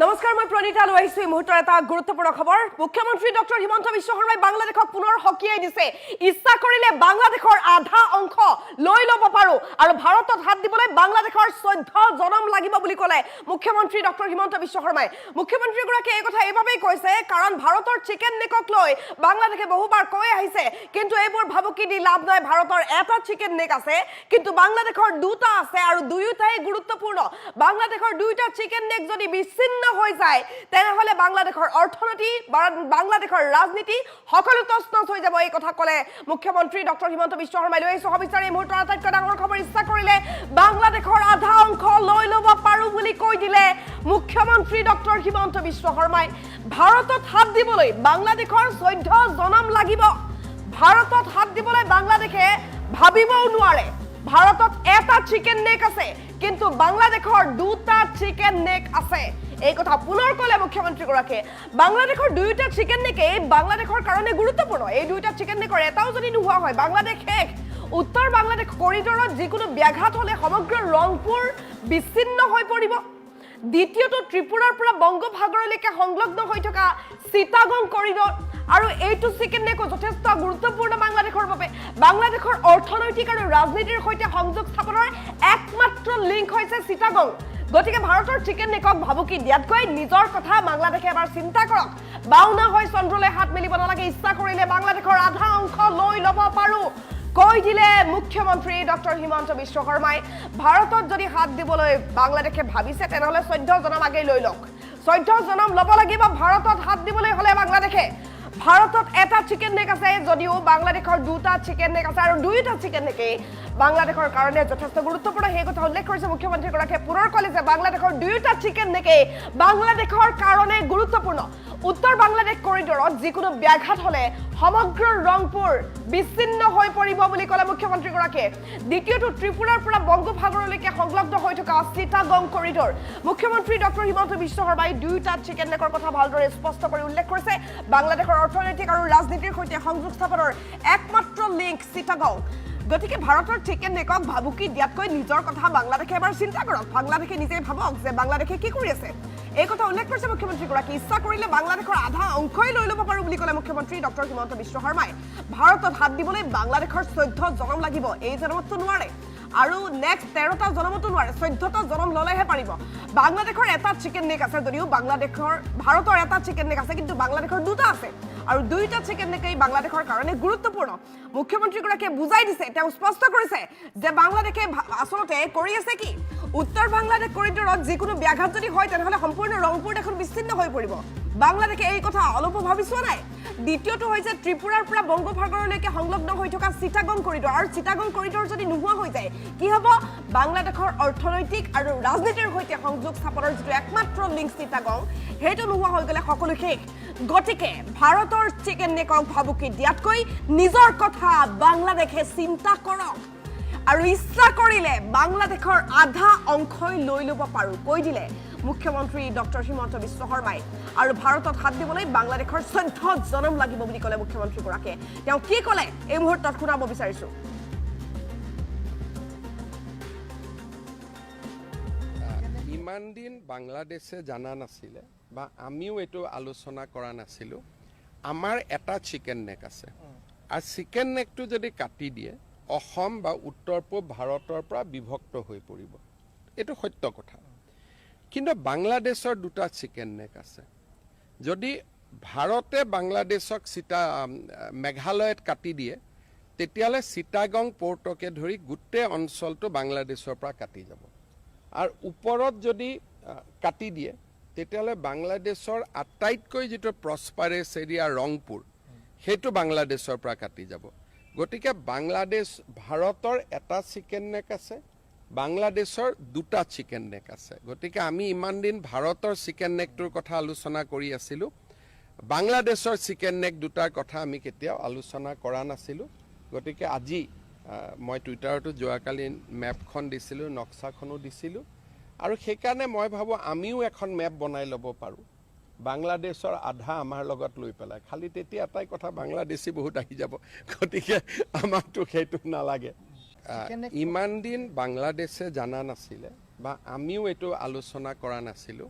নমস্কাৰ মই প্ৰণীতা লৈ আহিছো এই মুহূৰ্তৰ এটা গুৰুত্বপূৰ্ণ খবৰ মুখ্যমন্ত্ৰী ডক্টৰ হিমন্ত বিশ্ব শৰ্মাই বাংলাদেশক পুনৰ হকিয়াই দিছে ইচ্ছা কৰিলে বাংলাদেশৰ আধা অংশ লৈ ল'ব পাৰো আৰু ভাৰতত হাত দিবলৈ বাংলাদেশৰ 14 জনম লাগিব বুলি ক'লে মুখ্যমন্ত্ৰী ডক্টৰ হিমন্ত বিশ্ব শৰ্মাই মুখ্যমন্ত্ৰীগৰাকীয়ে এই কথা এইভাবেই কৈছে কাৰণ ভাৰতৰ চিকেন নেকক লৈ বাংলাদেশে বহুবাৰ কৈ আহিছে কিন্তু এইবোৰ ভাবুকি দি লাভ নাই ভাৰতৰ এটা চিকেন নেক আছে কিন্তু বাংলাদেশৰ দুটা আছে আৰু দুয়োটাই গুৰুত্বপূৰ্ণ বাংলাদেশৰ দুইটা চিকেন নেক যদি বিচ্ছিন্ন হৈ যায় তেনেহলে বাংলাদেশৰ অৰ্থনীতি বাংলাদেশৰ ৰাজনীতি সকলো তছনছ হৈ যাব এই কথা ক'লে মুখ্যমন্ত্ৰী ডক্টৰ হিমন্ত বিশ্ব শৰ্মাই লৈ আহিছে সবিস্তাৰে এই মুহূৰ্তৰ আটাইতকৈ ডাঙৰ খবৰ ইচ্ছা কৰিলে বাংলাদেশৰ আধা অংশ লৈ ল'ব পাৰো বুলি কৈ দিলে মুখ্যমন্ত্ৰী ডক্টৰ হিমন্ত বিশ্ব শৰ্মাই ভাৰতত হাত দিবলৈ বাংলাদেশৰ 14 জনম লাগিব ভাৰতত হাত দিবলৈ বাংলাদেশে ভাবিবও নোৱাৰে ভাৰতত এটা চিকেন নেক আছে কিন্তু বাংলাদেশৰ দুটা চিকেন নেক আছে এই কথা পুনৰ ক'লে মুখ্যমন্ত্ৰীগৰাকীয়ে বাংলাদেশৰ দুইটা চিকেন নেকে বাংলাদেশৰ কাৰণে গুৰুত্বপূৰ্ণ এই দুইটা চিকেন নেকৰ এটাও যদি নোহোৱা হয় বাংলাদেশ শেষ উত্তৰ বাংলাদেশ কৰিডৰত যিকোনো ব্যাঘাত হলে সমগ্ৰ ৰংপুৰ বিচ্ছিন্ন হৈ পৰিব দ্বিতীয়টো ত্ৰিপুৰাৰ পৰা বংগোপসাগৰলৈকে সংলগ্ন হৈ থকা চিটাগং কৰিডৰ আৰু এইটো চিকেন নেকো যথেষ্ট গুৰুত্বপূৰ্ণ বাংলাদেশৰ বাবে বাংলাদেশৰ অৰ্থনৈতিক আৰু ৰাজনীতিৰ সৈতে সংযোগ স্থাপনৰ একমাত্ৰ লিংক হৈছে চিটাগং গতিকে ভাৰতৰ চিকেন নেকক ভাবুকি দিয়াতকৈ নিজৰ কথা বাংলাদেশে এবাৰ চিন্তা কৰক বাউনা হৈ চন্দ্ৰলৈ হাত মেলিব নালাগে ইচ্ছা কৰিলে বাংলাদেশৰ আধা অংশ লৈ ল'ব পাৰো কৈ দিলে মুখ্যমন্ত্ৰী ডক্টৰ হিমন্ত বিশ্ব শৰ্মাই ভাৰতত যদি হাত দিবলৈ বাংলাদেশে ভাবিছে তেনেহলে 14 জনম আগেই লৈ লওক 14 জনম ল'ব লাগিব ভাৰতত হাত দিবলৈ হলে বাংলাদেশে ভাৰতত এটা চিকেন নেক আছে যদিও বাংলাদেশৰ দুটা চিকেন নেক আছে আৰু দুইটা চিকেন নেকেই বাংলাদেশৰ কাৰণে যথেষ্ট গুৰুত্বপূৰ্ণ সেই কথা উল্লেখ কৰিছে মুখ্যমন্ত্ৰীগৰাকীয়ে পুনৰ ক'লে যে বাংলাদেশৰ দুইটা চিকেন নেকেই বাংলাদেশৰ কাৰণে গুৰুত্বপূৰ্ণ উত্তৰ বাংলাদেশ কৰিডৰত যিকোনো ব্যাঘাত হলে সমগ্ৰ ৰংপুৰ বিচ্ছিন্ন হৈ পৰিব বুলি ক'লে মুখ্যমন্ত্ৰীগৰাকীয়ে দ্বিতীয়টো ত্ৰিপুৰাৰ পৰা বংগোপসাগৰলৈকে সংলগ্ন হৈ থকা চিটাগং কৰিডৰ মুখ্যমন্ত্ৰী ডক্টৰ হিমন্ত বিশ্ব শৰ্মাই দুইটা চিকেন নেকৰ কথা ভালদৰে স্পষ্ট কৰি উল্লেখ কৰিছে বাংলাদেশৰ অৰ্থনৈতিক আৰু ৰাজনীতিৰ সৈতে সংযোগ স্থাপনৰ একমাত্ৰ লিংক চিটাগং গতিকে ভাৰতৰ চিকেন নেকক ভাবুকি দিয়াতকৈ নিজৰ কথা বাংলাদেশে এবাৰ চিন্তা কৰক বাংলাদেশে নিজে ভাবক যে বাংলাদেশে কি কৰি আছে এই কথা উল্লেখ কৰিছে মুখ্যমন্ত্ৰীগৰাকী ইচ্ছা কৰিলে বাংলাদেশৰ আধা অংশই লৈ ল'ব পাৰো বুলি ক'লে মুখ্যমন্ত্ৰী ডক্টৰ হিমন্ত বিশ্ব শৰ্মাই ভাৰতত হাত দিবলৈ বাংলাদেশৰ 14 জনম লাগিব এই জনমতো নোৱাৰে আৰু নেক্সট 13টা জনমতো নোৱাৰে 14টা জনম ললেহে পাৰিব বাংলাদেশৰ এটা চিকেন নেক আছে যদিও বাংলাদেশৰ ভাৰতৰ এটা চিকেন নেক আছে কিন্তু বাংলাদেশৰ দুটা আছে আৰু দুইটা চিকেন নেকেই বাংলাদেশৰ কাৰণে গুৰুত্বপূৰ্ণ মুখ্যমন্ত্ৰীগৰাকীয়ে বুজাই দিছে তেওঁ স্পষ্ট কৰিছে যে বাংলাদেশে আসলতে কৰি আছে কি উত্তৰ বাংলাদেশ কৰিডৰত যিকোনো ব্যাঘাত যদি হয় তেনেহলে সম্পূৰ্ণ ৰংপুৰ দেখোন বিচ্ছিন্ন হৈ পৰিব বাংলাদেশে এই কথা অলপো ভাবি চোৱা নাই দ্বিতীয়টো হৈছে ত্ৰিপুৰাৰ পৰা বংগোপসাগৰলৈকে সংলগ্ন হৈ থকা চিটাগং কৰিডৰ আৰু চিটাগং কৰিডৰ যদি নোহোৱা হৈ যায় কি হ'ব বাংলাদেশৰ অৰ্থনৈতিক আৰু ৰাজনীতিৰ সৈতে সংযোগ স্থাপনৰ যিটো একমাত্ৰ লিংক চিটাগং সেইটো নোহোৱা হৈ গ'লে সকলো শেষ গতিকে ভাৰতৰ চিকেন নেকক ভাবুকি দিয়াতকৈ নিজৰ কথা বাংলাদেশে চিন্তা কৰক আৰু ইচ্ছা কৰিলে বাংলাদেশৰ আধা অংশই লৈ ল'ব পাৰো কৈ দিলে মুখ্যমন্ত্ৰী ডক্টৰ হিমন্ত বিশ্ব শৰ্মাই আৰু ভাৰতত হাত দিবলৈ বাংলাদেশৰ 14 জনম লাগিব বুলি ক'লে মুখ্যমন্ত্ৰীগৰাকীয়ে তেওঁ কি ক'লে এই মুহূৰ্তত শুনাব বিচাৰিছো ইমান দিন বাংলাদেশে জানা নাছিলে বা আমিও এটো আলোচনা কৰা নাছিলো আমাৰ এটা চিকেন নেক আছে আৰু চিকেন নেকটো যদি কাটি দিয়ে অসম বা উত্তৰ পূব ভাৰতৰ পৰা বিভক্ত হৈ পৰিব এটো সত্য কথা কিন্তু বাংলাদেশৰ দুটা চিকেন নেক আছে যদি ভাৰতে বাংলাদেশক মেঘালয়ত কাটি দিয়ে তেতিয়ালে চিটাগং পোৰ্টকে ধৰি গোটেই অঞ্চলটো বাংলাদেশৰ পৰা কাটি যাব আৰু ওপৰত যদি কাটি দিয়ে তেতিয়ালে বাংলাদেশৰ আটাইতকৈ যেটো প্ৰস্পাৰেছ এৰিয়া ৰংপুৰ হেতু বাংলাদেশৰ পৰা কাটি যাব গতিকে বাংলাদেশ ভাৰতৰ এটা চিকেন নেক আছে বাংলাদেশৰ দুটা চিকেন নেক আছে গতিকে আমি ইমান দিন ভাৰতৰ চিকেন নেকটোৰ কথা আলোচনা কৰি আছিলো বাংলাদেশৰ চিকেন নেক দুটাৰ কথা আমি কেতিয়াও আলোচনা কৰা নাছিলো গতিকে আজি মই টুইটাৰটো যোৱাকালি মেপখন দিছিলো নক্সাখনো দিছিলো আৰু সেইকাৰণে মই ভাবো আমিও এখন মেপ বনাই ল'ব পাৰো বাংলাদেশৰ আধা আমাৰ লগত লৈ পেলাই খালি তেতিয়া এটাই কথা বাংলাদেশী বহুত আহি যাব গতিকে আমাকতো সেইটো নালাগে ইমান দিন বাংলাদেশে জানা নাছিলে বা আমিও এটো আলোচনা কৰা নাছিলো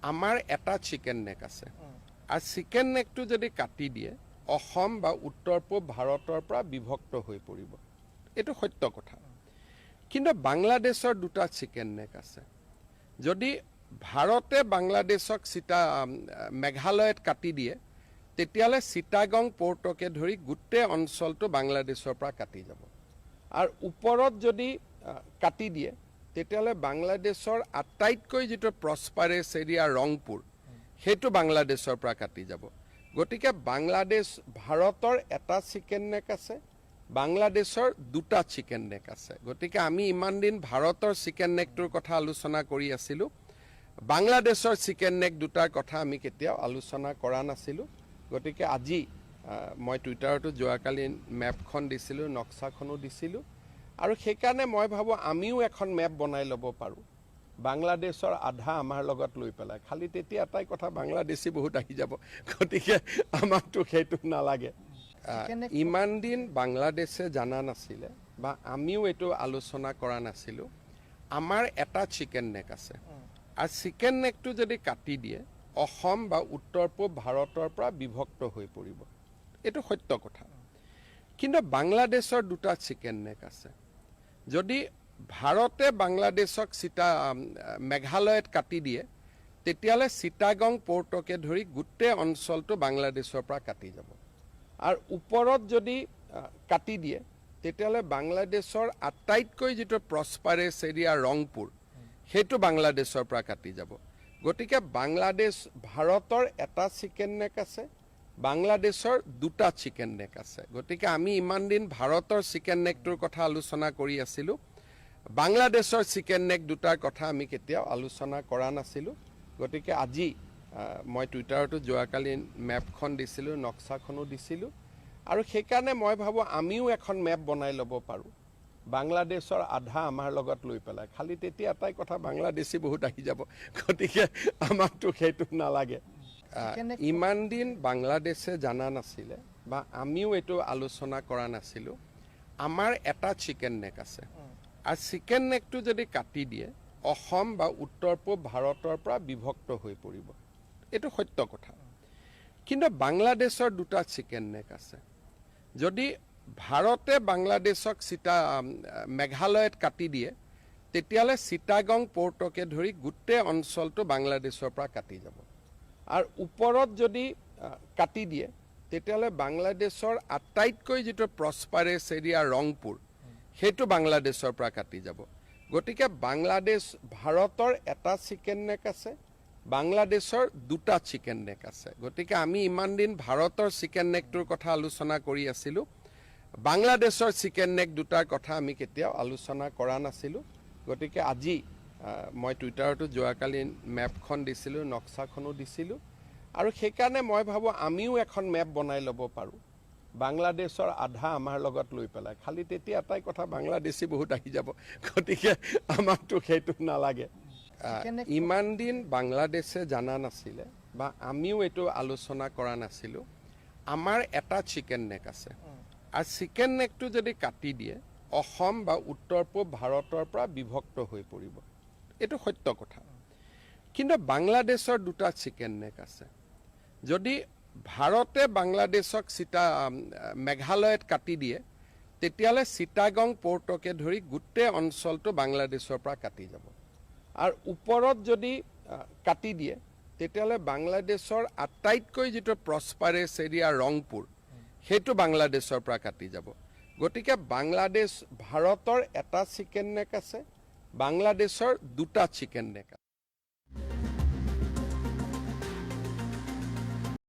আমাৰ এটা চিকেন নেক আছে আৰু চিকেন নেকটো যদি কাটি দিয়ে অসম বা উত্তৰ পূব ভাৰতৰ পৰা বিভক্ত হৈ পৰিব এইটো সত্য কথা কিন্তু বাংলাদেশৰ দুটা চিকেন নেক আছে যদি ভাৰতে বাংলাদেশক মেঘালয়ত কাটি দিয়ে তেতিয়ালে চিটাগং পোৰ্টকে ধৰি গোটেই অঞ্চলটো বাংলাদেশৰ পৰা কাটি যাব আৰু ওপৰত যদি কাটি দিয়ে তেতিয়ালে বাংলাদেশৰ আটাইতকৈ যেটো প্ৰস্পাৰেছ এৰিয়া ৰংপুৰ হেতু বাংলাদেশৰ পৰা কাটি যাব গতিকে বাংলাদেশ ভাৰতৰ এটা চিকেন নেক আছে বাংলাদেশৰ দুটা চিকেন নেক আছে গতিকে আমি ইমান দিন ভাৰতৰ চিকেন নেকটোৰ কথা আলোচনা কৰি আছিলো বাংলাদেশৰ চিকেন নেক দুটাৰ কথা আমি কেতিয়াও আলোচনা কৰা নাছিলো গতিকে আজি মই টুইটাৰটো যোৱাকালি মেপখন দিছিলো নক্সাখনো দিছিলো আৰু সেইকাৰণে মই ভাবো আমিও এখন মেপ বনাই ল'ব পাৰো বাংলাদেশৰ আধা আমাৰ লগত লৈ পেলাই খালি তেতিয়া এটাই কথা বাংলাদেশী বহুত আহি যাব গতিকে আমাকতো সেইটো নালাগে ইমান দিন বাংলাদেশে জানা নাছিলে বা আমিও এইটো আলোচনা কৰা নাছিলো আমাৰ এটা চিকেন নেক আছে আৰু চিকেন নেকটো যদি কাটি দিয়ে অসম বা উত্তৰ পূব ভাৰতৰ পৰা বিভক্ত হৈ পৰিব এইটো সত্য কথা কিন্তু বাংলাদেশৰ দুটা চিকেন নেক আছে যদি ভাৰতে বাংলাদেশক মেঘালয়ত কাটি দিয়ে তেতিয়ালে চিটাগং পোৰ্টকে ধৰি গোটেই অঞ্চলটো বাংলাদেশৰ পৰা কাটি যাব আৰু ওপৰত যদি কাটি দিয়ে তেতিয়ালে বাংলাদেশৰ আটাইতকৈ যেটো প্ৰস্পাৰেছ এৰিয়া ৰংপুৰ হেতু বাংলাদেশৰ পৰা কাটি যাব গতিকে বাংলাদেশ ভাৰতৰ এটা চিকেন নেক আছে বাংলাদেশৰ দুটা চিকেন নেক আছে গতিকে আমি ইমান দিন ভাৰতৰ চিকেন নেকটোৰ কথা আলোচনা কৰি আছিলো বাংলাদেশৰ চিকেন নেক দুটাৰ কথা আমি কেতিয়াও আলোচনা কৰা নাছিলো গতিকে আজি মই টুইটাৰটো যোৱাকালি মেপখন দিছিলো নক্সাখনো দিছিলো আৰু সেইকাৰণে মই ভাবো আমিও এখন মেপ বনাই ল'ব পাৰো বাংলাদেশৰ আধা আমাৰ লগত লৈ পেলাই খালি তেতিয়া এটাই কথা বাংলাদেশী বহুত আহি যাব গতিকে আমাকতো সেইটো নালাগে ইমান দিন বাংলাদেশে জানা নাছিলে বা আমিও এইটো আলোচনা কৰা নাছিলো আমাৰ এটা চিকেন নেক আছে আৰু চিকেন নেকটো যদি কাটি দিয়ে অসম বা উত্তৰ পূব ভাৰতৰ পৰা বিভক্ত হৈ পৰিব এইটো সত্য কথা কিন্তু বাংলাদেশৰ দুটা চিকেন নেক আছে যদি ভাৰতে বাংলাদেশক মেঘালয়ত কাটি দিয়ে তেতিয়ালে চিটাগং পোৰ্টকে ধৰি গোটেই অঞ্চলটো বাংলাদেশৰ পৰা কাটি যাব আৰু ওপৰত যদি কাটি দিয়ে তেতিয়ালে বাংলাদেশৰ আটাইতকৈ যেটো প্ৰস্পাৰেছ এৰিয়া ৰংপুৰ হেতু বাংলাদেশৰ পৰা কাটি যাব গতিকে বাংলাদেশ ভাৰতৰ এটা চিকেন নেক আছে বাংলাদেশৰ দুটা চিকেন নেক আছে গতিকে আমি ইমান দিন ভাৰতৰ চিকেন নেকটোৰ কথা আলোচনা কৰি আছিলো বাংলাদেশৰ চিকেন নেক দুটাৰ কথা আমি কেতিয়াও আলোচনা কৰা নাছিলো গতিকে আজি মই টুইটাৰটো যোৱাকালি মেপখন দিছিলো নক্সাখনো দিছিলো আৰু সেইকাৰণে মই ভাবো আমিও এখন মেপ বনাই ল'ব পাৰো বাংলাদেশৰ আধা আমাৰ লগত লৈ পেলাই খালি তেতিয়া এটাই কথা বাংলাদেশী বহুত আহি যাব গতিকে আমাকতো সেইটো নালাগে ইমান দিন বাংলাদেশে জানা নাছিলে বা আমিও এইটো আলোচনা কৰা নাছিলো আমাৰ এটা চিকেন নেক আছে আৰু চিকেন নেকটো যদি কাটি দিয়ে অসম বা উত্তৰ পূব ভাৰতৰ পৰা বিভক্ত হৈ পৰিব এইটো সত্য কথা কিন্তু বাংলাদেশৰ দুটা চিকেন নেক আছে যদি ভাৰতে বাংলাদেশক মেঘালয়ত কাটি দিয়ে তেতিয়ালে চিটাগং পোৰ্টকে ধৰি গোটেই অঞ্চলটো বাংলাদেশৰ পৰা কাটি যাব আৰু ওপৰত যদি কাটি দিয়ে তেতিয়ালে বাংলাদেশৰ আটাইতকৈ যেটো প্ৰস্পাৰেছ এৰিয়া ৰংপুৰ হেতু বাংলাদেশৰ পৰা কাটি যাব গতিকে বাংলাদেশ ভাৰতৰ এটা চিকেন নেক আছে বাংলাদেশৰ দুটা চিকেন নেক আছে